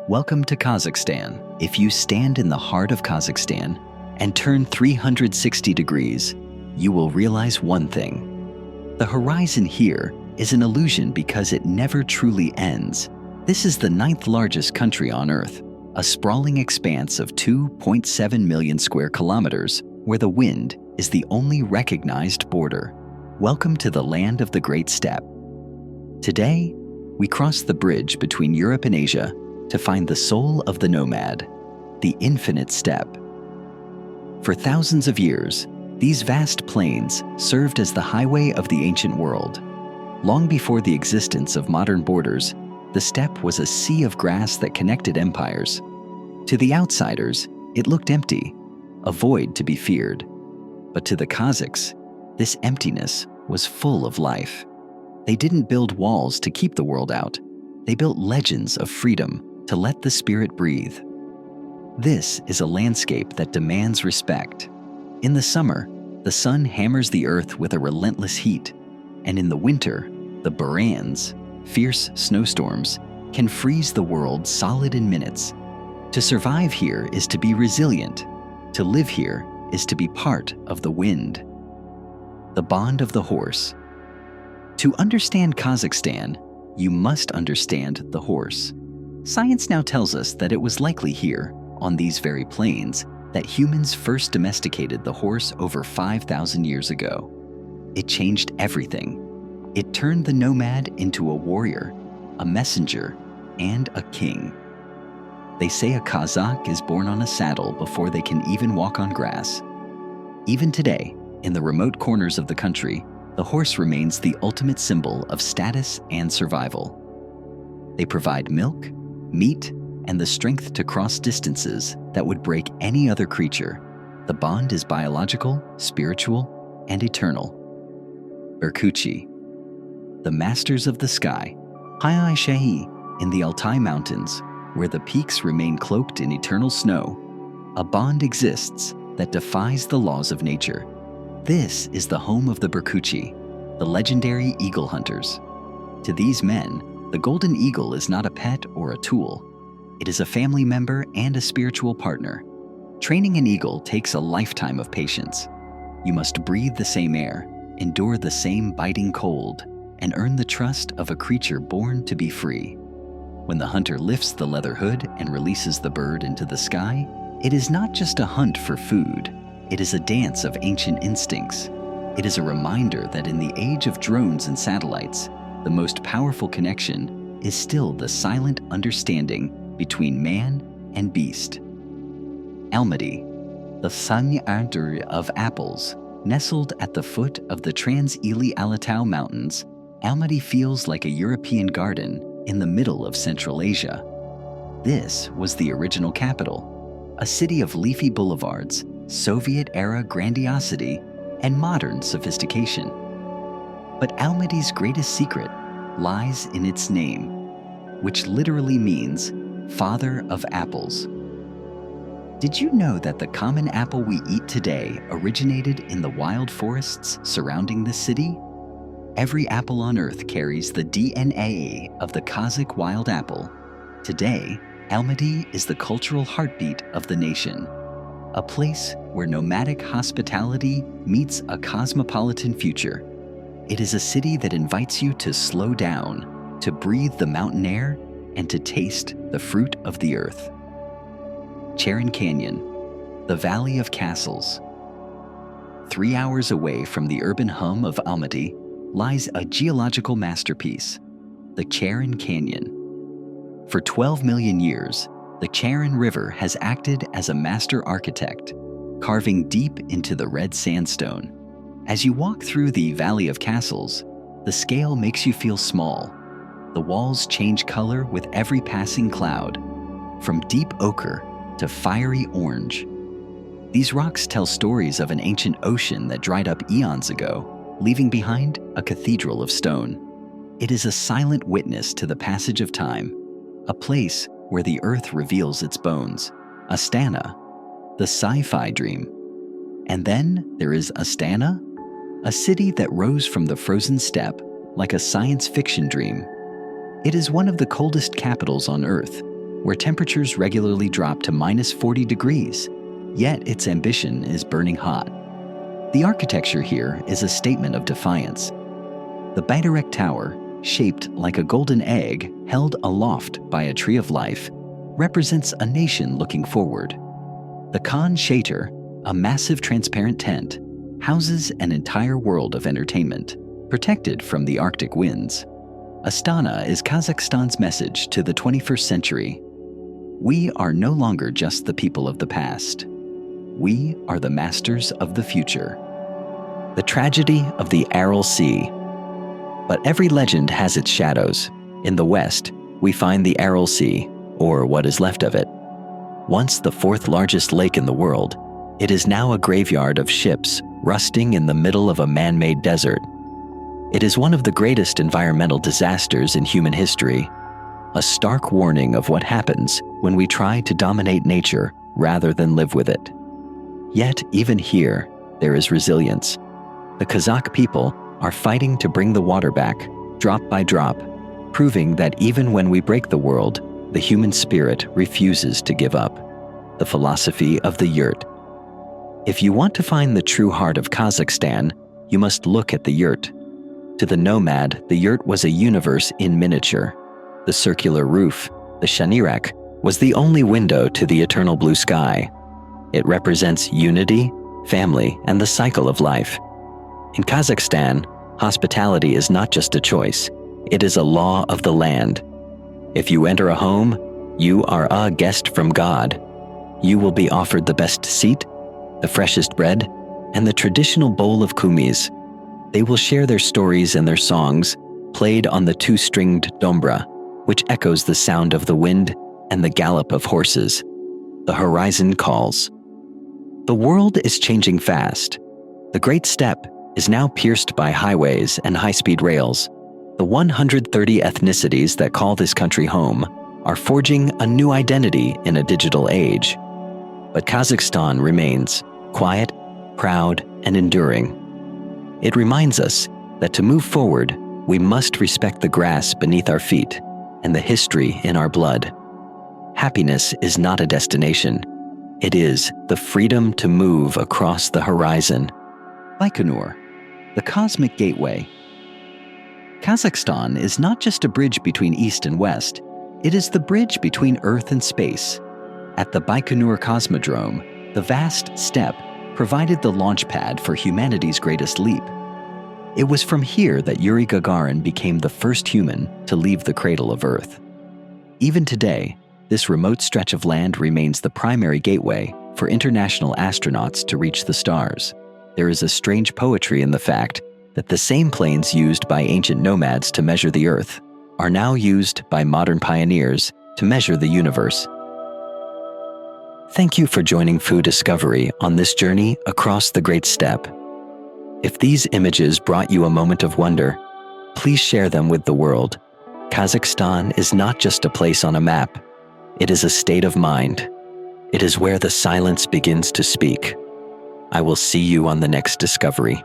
Welcome to Kazakhstan. If you stand in the heart of Kazakhstan and turn 360 degrees, you will realize one thing. The horizon here is an illusion because it never truly ends. This is the 9th largest country on Earth, a sprawling expanse of 2.7 million square kilometers where the wind is the only recognized border. Welcome to the land of the Great Steppe. Today, we cross the bridge between Europe and Asia to find the soul of the nomad, the Infinite Steppe. For thousands of years, these vast plains served as the highway of the ancient world. Long before the existence of modern borders, the steppe was a sea of grass that connected empires. To the outsiders, it looked empty, a void to be feared. But to the Kazakhs, this emptiness was full of life. They didn't build walls to keep the world out. They built legends of freedom to let the spirit breathe. This is a landscape that demands respect. In the summer, the sun hammers the earth with a relentless heat, and in the winter, the Barans, fierce snowstorms, can freeze the world solid in minutes. To survive here is to be resilient. To live here is to be part of the wind. The bond of the horse. To understand Kazakhstan, you must understand the horse. Science now tells us that it was likely here, on these very plains, that humans first domesticated the horse over 5,000 years ago. It changed everything. It turned the nomad into a warrior, a messenger, and a king. They say a Kazakh is born on a saddle before they can even walk on grass. Even today, in the remote corners of the country, the horse remains the ultimate symbol of status and survival. They provide milk, meat, and the strength to cross distances that would break any other creature. The bond is biological, spiritual, and eternal. Berkutchi, the masters of the sky, Shahi, in the Altai Mountains, where the peaks remain cloaked in eternal snow, a bond exists that defies the laws of nature. This is the home of the Berkutchi, the legendary eagle hunters. To these men, the golden eagle is not a pet or a tool. It is a family member and a spiritual partner. Training an eagle takes a lifetime of patience. You must breathe the same air, endure the same biting cold, and earn the trust of a creature born to be free. When the hunter lifts the leather hood and releases the bird into the sky, it is not just a hunt for food. It is a dance of ancient instincts. It is a reminder that in the age of drones and satellites, the most powerful connection is still the silent understanding between man and beast. Almaty, the Altai of apples, nestled at the foot of the Altai Mountains, Almaty feels like a European garden in the middle of Central Asia. This was the original capital, a city of leafy boulevards, Soviet-era grandiosity, and modern sophistication. But Almaty's greatest secret lies in its name, which literally means Father of Apples. Did you know that the common apple we eat today originated in the wild forests surrounding this city? Every apple on Earth carries the DNA of the Kazakh wild apple. Today, Almaty is the cultural heartbeat of the nation, a place where nomadic hospitality meets a cosmopolitan future. It is a city that invites you to slow down, to breathe the mountain air, and to taste the fruit of the earth. Charin Canyon, the Valley of Castles. 3 hours away from the urban hum of Almaty lies a geological masterpiece, the Charin Canyon. For 12 million years, the Charin River has acted as a master architect, carving deep into the red sandstone. As you walk through the Valley of Castles, the scale makes you feel small. The walls change color with every passing cloud, from deep ochre to fiery orange. These rocks tell stories of an ancient ocean that dried up eons ago, leaving behind a cathedral of stone. It is a silent witness to the passage of time, a place where the earth reveals its bones. Astana, the sci-fi dream. And then there is Astana, a city that rose from the frozen steppe like a science fiction dream. It is one of the coldest capitals on Earth, where temperatures regularly drop to -40 degrees, yet its ambition is burning hot. The architecture here is a statement of defiance. The Baikonur Tower, shaped like a golden egg held aloft by a tree of life, represents a nation looking forward. The Khan Shater, a massive transparent tent, houses an entire world of entertainment, protected from the Arctic winds. Astana is Kazakhstan's message to the 21st century. We are no longer just the people of the past. We are the masters of the future. The tragedy of the Aral Sea. But every legend has its shadows. In the west, we find the Aral Sea, or what is left of it. Once the fourth largest lake in the world, it is now a graveyard of ships rusting in the middle of a man-made desert. It is one of the greatest environmental disasters in human history, a stark warning of what happens when we try to dominate nature rather than live with it. Yet, even here, there is resilience. The Kazakh people are fighting to bring the water back, drop by drop, proving that even when we break the world, the human spirit refuses to give up. The philosophy of the yurt. If you want to find the true heart of Kazakhstan, you must look at the yurt. To the nomad, the yurt was a universe in miniature. The circular roof, the shanirak, was the only window to the eternal blue sky. It represents unity, family, and the cycle of life. In Kazakhstan, hospitality is not just a choice, it is a law of the land. If you enter a home, you are a guest from God. You will be offered the best seat, the freshest bread, and the traditional bowl of kumis. They will share their stories and their songs, played on the two-stringed dombra, which echoes the sound of the wind and the gallop of horses. The horizon calls. The world is changing fast. The Great Steppe is now pierced by highways and high-speed rails. The 130 ethnicities that call this country home are forging a new identity in a digital age. But Kazakhstan remains quiet, proud, and enduring. It reminds us that to move forward, we must respect the grass beneath our feet and the history in our blood. Happiness is not a destination. It is the freedom to move across the horizon. Baikonur, the cosmic gateway. Kazakhstan is not just a bridge between East and West, it is the bridge between Earth and space. At the Baikonur Cosmodrome, the vast steppe provided the launch pad for humanity's greatest leap. It was from here that Yuri Gagarin became the first human to leave the cradle of Earth. Even today, this remote stretch of land remains the primary gateway for international astronauts to reach the stars. There is a strange poetry in the fact that the same planes used by ancient nomads to measure the Earth are now used by modern pioneers to measure the universe. Thank you for joining Phu Discovery on this journey across the Great Steppe. If these images brought you a moment of wonder, please share them with the world. Kazakhstan is not just a place on a map. It is a state of mind. It is where the silence begins to speak. I will see you on the next discovery.